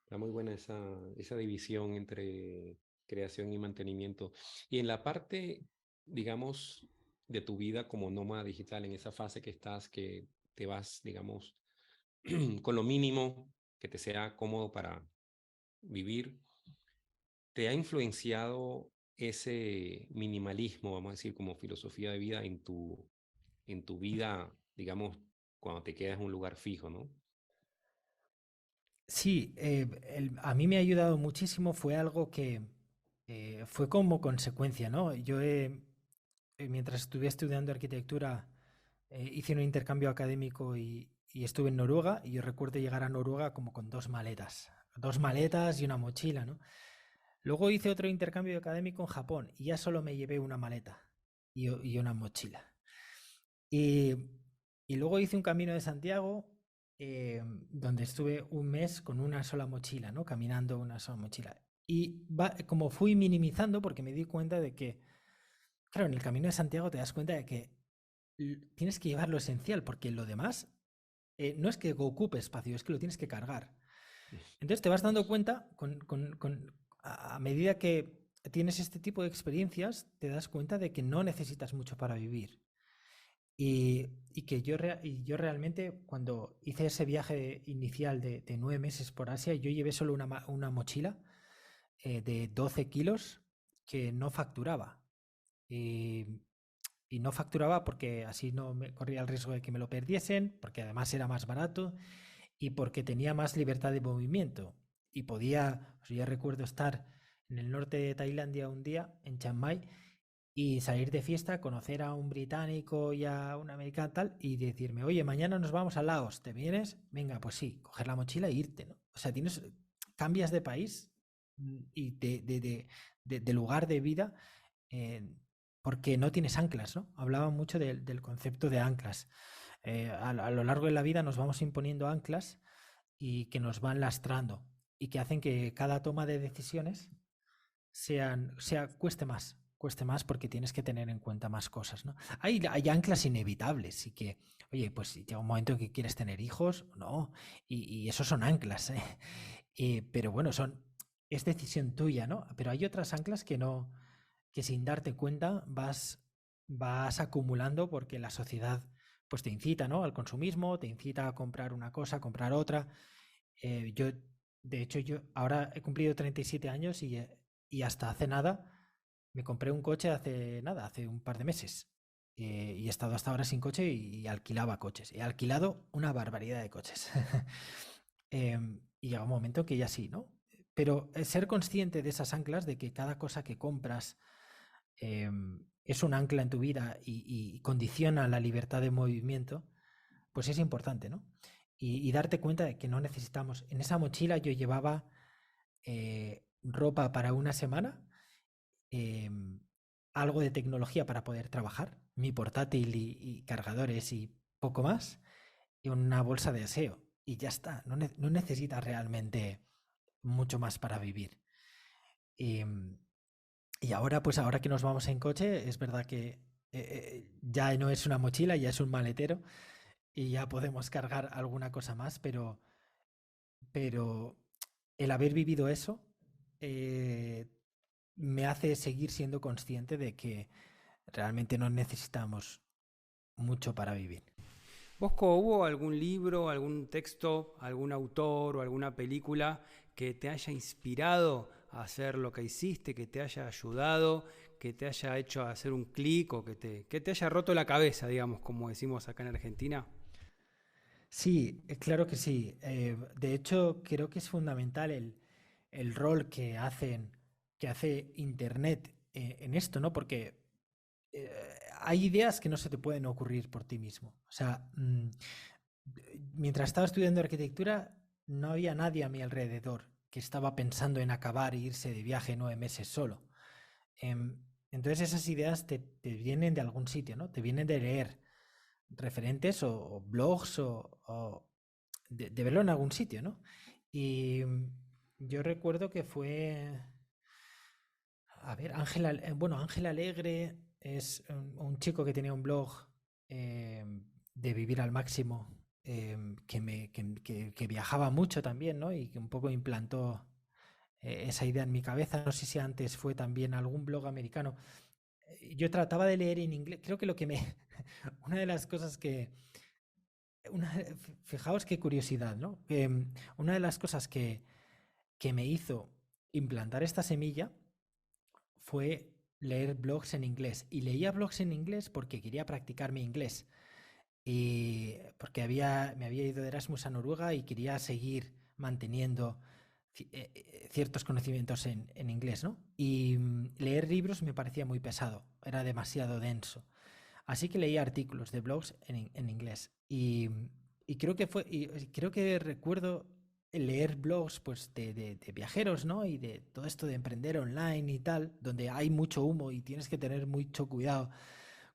Está muy buena esa división entre creación y mantenimiento. Y en la parte, digamos, de tu vida como nómada digital, en esa fase que estás, que te vas, digamos, con lo mínimo que te sea cómodo para vivir, ¿te ha influenciado ese minimalismo, vamos a decir, como filosofía de vida en tu vida, digamos, cuando te quedas en un lugar fijo, ¿no? Sí, a mí me ha ayudado muchísimo, fue algo que fue como consecuencia, ¿no? Mientras estuve estudiando arquitectura, hice un intercambio académico y estuve en Noruega y yo recuerdo llegar a Noruega como con dos maletas y una mochila, ¿no? Luego hice otro intercambio académico en Japón y ya solo me llevé una maleta y una mochila. Y, y luego hice un camino de Santiago donde estuve un mes con una sola mochila, ¿no? Caminando una sola mochila. Y como fui minimizando, porque me di cuenta de que, claro, en el camino de Santiago te das cuenta de que tienes que llevar lo esencial, porque lo demás no es que ocupe espacio, es que lo tienes que cargar. Entonces te vas dando cuenta, a medida que tienes este tipo de experiencias, te das cuenta de que no necesitas mucho para vivir. Y que yo realmente, cuando hice ese viaje inicial de 9 meses por Asia, yo llevé solo una mochila de 12 kilos que no facturaba. Y no facturaba porque así no me corría el riesgo de que me lo perdiesen, porque además era más barato y porque tenía más libertad de movimiento. Y podía, pues yo recuerdo estar en el norte de Tailandia un día, en Chiang Mai, y salir de fiesta, conocer a un británico y a un americano tal, y decirme, oye, mañana nos vamos a Laos, ¿te vienes? Venga, pues sí, coger la mochila e irte, ¿no? O sea, cambias de país y de lugar de vida porque no tienes anclas, ¿no? Hablaba mucho del concepto de anclas. A lo largo de la vida nos vamos imponiendo anclas y que nos van lastrando y que hacen que cada toma de decisiones cueste más porque tienes que tener en cuenta más cosas, ¿no? Hay anclas inevitables y que, oye, pues si llega un momento en que quieres tener hijos, no, y esos son anclas, ¿eh? Pero bueno, es decisión tuya, ¿no? Pero hay otras anclas que sin darte cuenta vas acumulando porque la sociedad pues te incita, ¿no? Al consumismo, te incita a comprar una cosa, a comprar otra. De hecho, yo ahora he cumplido 37 años y hasta hace nada me compré un coche hace un par de meses. Y he estado hasta ahora sin coche y alquilaba coches. He alquilado una barbaridad de coches. Y llega un momento que ya sí, ¿no? Pero ser consciente de esas anclas, de que cada cosa que compras es un ancla en tu vida y condiciona la libertad de movimiento, pues es importante, ¿no? Y darte cuenta de que no necesitamos. En esa mochila yo llevaba ropa para una semana, algo de tecnología para poder trabajar, mi portátil y cargadores y poco más, y una bolsa de aseo. Y ya está, no necesitas realmente mucho más para vivir. Y ahora, pues ahora que nos vamos en coche, es verdad que ya no es una mochila, ya es un maletero y ya podemos cargar alguna cosa más, pero el haber vivido eso me hace seguir siendo consciente de que realmente no necesitamos mucho para vivir. Bosco, ¿hubo algún libro, algún texto, algún autor o alguna película que te haya inspirado a hacer lo que hiciste, que te haya ayudado, que te haya hecho hacer un clic o que te haya roto la cabeza, digamos, como decimos acá en Argentina? Sí, claro que sí. De hecho, creo que es fundamental el rol que hace Internet en esto, ¿no? Porque hay ideas que no se te pueden ocurrir por ti mismo. O sea, mientras estaba estudiando arquitectura, no había nadie a mi alrededor que estaba pensando en acabar e irse de viaje 9 meses solo. Entonces esas ideas te vienen de algún sitio, ¿no? Te vienen de leer referentes o blogs o de verlo en algún sitio, ¿no? Y yo recuerdo que fue, a ver, Ángel Alegre es un chico que tenía un blog de vivir al máximo, que viajaba mucho también, ¿no? Y que un poco implantó esa idea en mi cabeza. No sé si antes fue también algún blog americano. Yo trataba de leer en inglés. Creo que una de las cosas fijaos qué curiosidad, ¿no? Una de las cosas que me hizo implantar esta semilla fue leer blogs en inglés. Y leía blogs en inglés porque quería practicar mi inglés. Y porque me había ido de Erasmus a Noruega y quería seguir manteniendo ciertos conocimientos en inglés, ¿no? Y leer libros me parecía muy pesado, era demasiado denso. Así que leía artículos de blogs en inglés. Y creo que recuerdo leer blogs pues, de viajeros, ¿no? Y de todo esto de emprender online y tal, donde hay mucho humo y tienes que tener mucho cuidado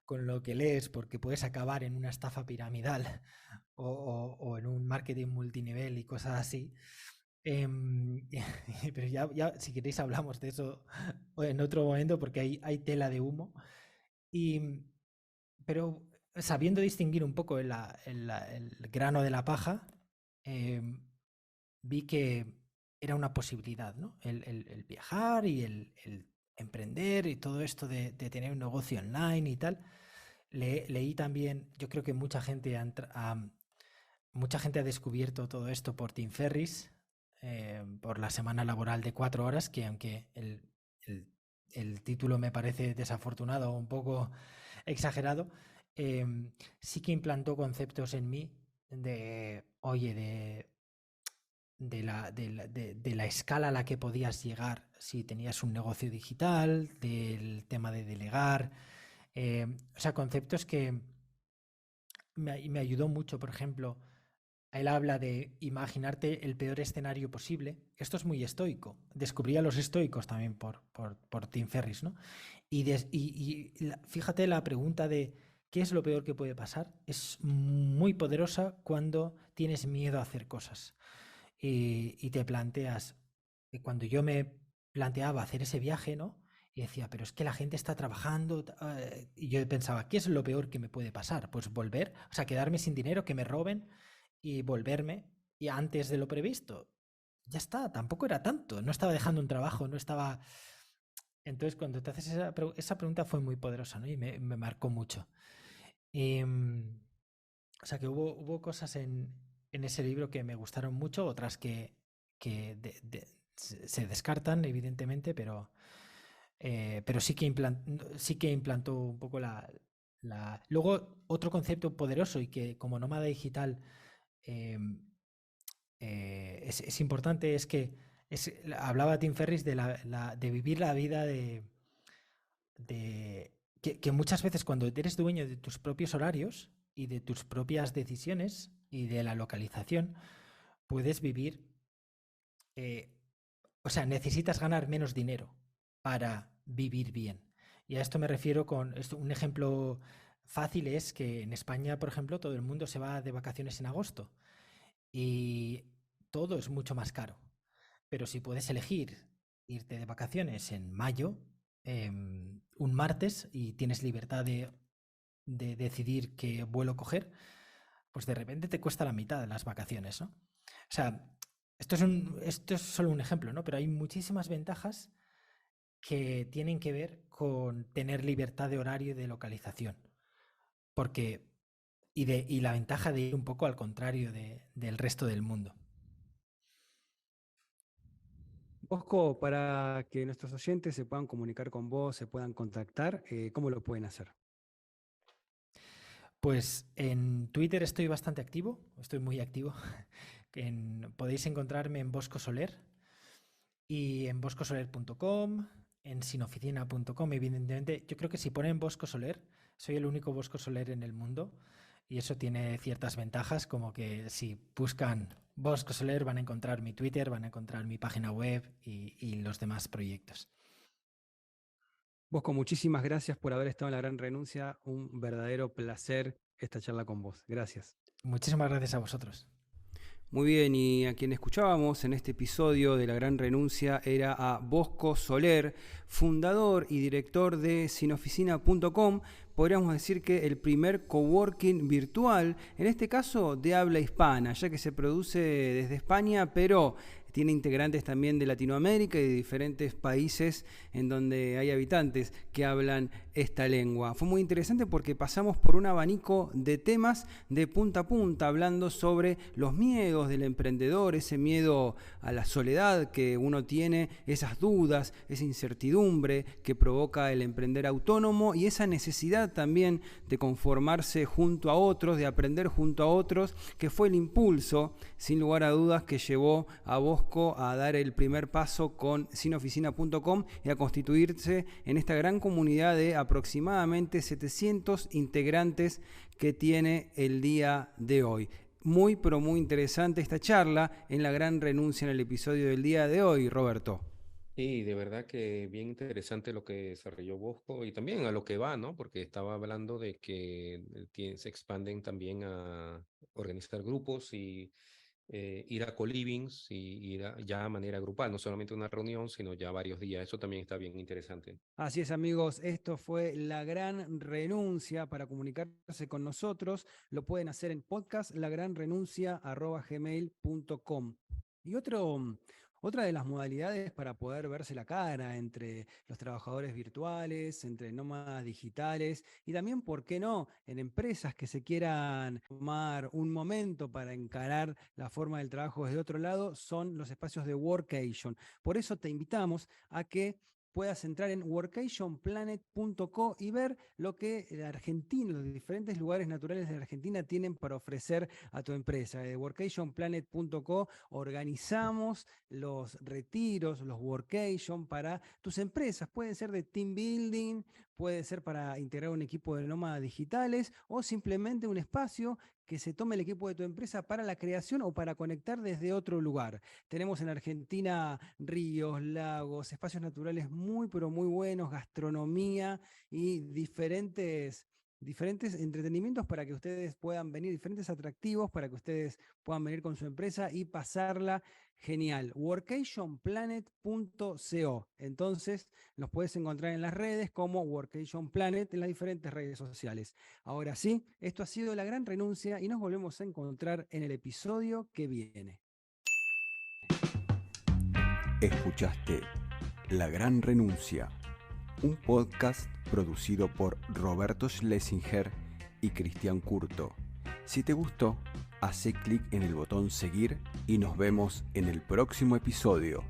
con lo que lees porque puedes acabar en una estafa piramidal o en un marketing multinivel y cosas así. Pero ya, si queréis hablamos de eso en otro momento porque hay tela de humo. Pero sabiendo distinguir un poco el grano de la paja, vi que era una posibilidad, ¿no? El viajar y el emprender y todo esto de tener un negocio online y tal. Leí también, yo creo que mucha gente ha descubierto todo esto por Tim Ferriss, por la semana laboral de 4 horas, que aunque el- el título me parece desafortunado o un poco exagerado, sí que implantó conceptos en mí de, oye, de la escala a la que podías llegar si tenías un negocio digital, del tema de delegar, o sea, conceptos que me ayudó mucho. Por ejemplo, él habla de imaginarte el peor escenario posible. Esto es muy estoico. Descubrí a los estoicos también por Tim Ferriss, ¿no? Fíjate, la pregunta de ¿qué es lo peor que puede pasar? Es muy poderosa cuando tienes miedo a hacer cosas. Y te planteas, cuando yo me planteaba hacer ese viaje, ¿no? Y decía, pero es que la gente está trabajando. Y yo pensaba, ¿qué es lo peor que me puede pasar? Pues volver, o sea, quedarme sin dinero, que me roben y volverme y antes de lo previsto. Ya está, tampoco era tanto. No estaba dejando un trabajo, no estaba. Entonces, cuando te haces esa pregunta fue muy poderosa, ¿no? Y me marcó mucho. O sea, que hubo cosas en ese libro que me gustaron mucho, otras que se descartan, evidentemente, pero sí que implantó un poco Luego, otro concepto poderoso y que como nómada digital em, es importante es que hablaba Tim Ferriss de vivir la vida que muchas veces cuando eres dueño de tus propios horarios y de tus propias decisiones y de la localización, puedes vivir, eh, o sea, necesitas ganar menos dinero para vivir bien. Y a esto me refiero con un ejemplo fácil es que en España, por ejemplo, todo el mundo se va de vacaciones en agosto y todo es mucho más caro. Pero si puedes elegir irte de vacaciones en mayo, un martes, y tienes libertad de decidir qué vuelo coger, pues de repente te cuesta la mitad de las vacaciones, ¿no? O sea, esto es solo un ejemplo, ¿no? Pero hay muchísimas ventajas que tienen que ver con tener libertad de horario y de localización. Porque, y la ventaja de ir un poco al contrario del resto del mundo. Bosco, para que nuestros oyentes se puedan comunicar con vos, se puedan contactar, ¿cómo lo pueden hacer? Pues en Twitter estoy bastante activo, estoy muy activo. Podéis encontrarme en Bosco Soler y en boscosoler.com, en sinoficina.com, evidentemente. Yo creo que si ponen Bosco Soler, soy el único Bosco Soler en el mundo y eso tiene ciertas ventajas, como que si buscan Bosco Soler van a encontrar mi Twitter, van a encontrar mi página web y los demás proyectos. Bosco, muchísimas gracias por haber estado en La Gran Renuncia. Un verdadero placer esta charla con vos. Gracias. Muchísimas gracias a vosotros. Muy bien, y a quien escuchábamos en este episodio de La Gran Renuncia era a Bosco Soler, fundador y director de sinoficina.com, podríamos decir que el primer coworking virtual, en este caso de habla hispana, ya que se produce desde España, pero tiene integrantes también de Latinoamérica y de diferentes países en donde hay habitantes que hablan esta lengua. Fue muy interesante porque pasamos por un abanico de temas de punta a punta, hablando sobre los miedos del emprendedor, ese miedo a la soledad que uno tiene, esas dudas, esa incertidumbre que provoca el emprender autónomo y esa necesidad también de conformarse junto a otros, de aprender junto a otros, que fue el impulso, sin lugar a dudas, que llevó a Bosco a dar el primer paso con sinoficina.com y a constituirse en esta gran comunidad de aproximadamente 700 integrantes que tiene el día de hoy. Muy, pero muy interesante esta charla en La Gran Renuncia en el episodio del día de hoy, Roberto. Sí, de verdad que bien interesante lo que desarrolló Bosco y también a lo que va, ¿no? Porque estaba hablando de que se expanden también a organizar grupos y ir a co-livings y ir ya a manera grupal, no solamente una reunión, sino ya varios días. Eso también está bien interesante. Así es, amigos, esto fue La Gran Renuncia. Para comunicarse con nosotros, lo pueden hacer en podcast lagranrenuncia@gmail.com. Y otra de las modalidades para poder verse la cara entre los trabajadores virtuales, entre nómadas digitales y también, ¿por qué no?, en empresas que se quieran tomar un momento para encarar la forma del trabajo desde otro lado, son los espacios de workation. Por eso te invitamos a que puedas entrar en workationplanet.co y ver lo que Argentina, los diferentes lugares naturales de Argentina tienen para ofrecer a tu empresa. De workationplanet.co organizamos los retiros, los workation para tus empresas. Pueden ser de team building, puede ser para integrar un equipo de nómadas digitales o simplemente un espacio que se tome el equipo de tu empresa para la creación o para conectar desde otro lugar. Tenemos en Argentina ríos, lagos, espacios naturales muy, pero muy buenos, gastronomía y diferentes entretenimientos para que ustedes puedan venir, diferentes atractivos para que ustedes puedan venir con su empresa y pasarla genial. Workationplanet.co. Entonces los puedes encontrar en las redes como Workation Planet en las diferentes redes sociales. Ahora sí, esto ha sido La Gran Renuncia y nos volvemos a encontrar en el episodio que viene. Escuchaste La Gran Renuncia, un podcast producido por Roberto Schlesinger y Cristian Curto. Si te gustó, hace clic en el botón seguir y nos vemos en el próximo episodio.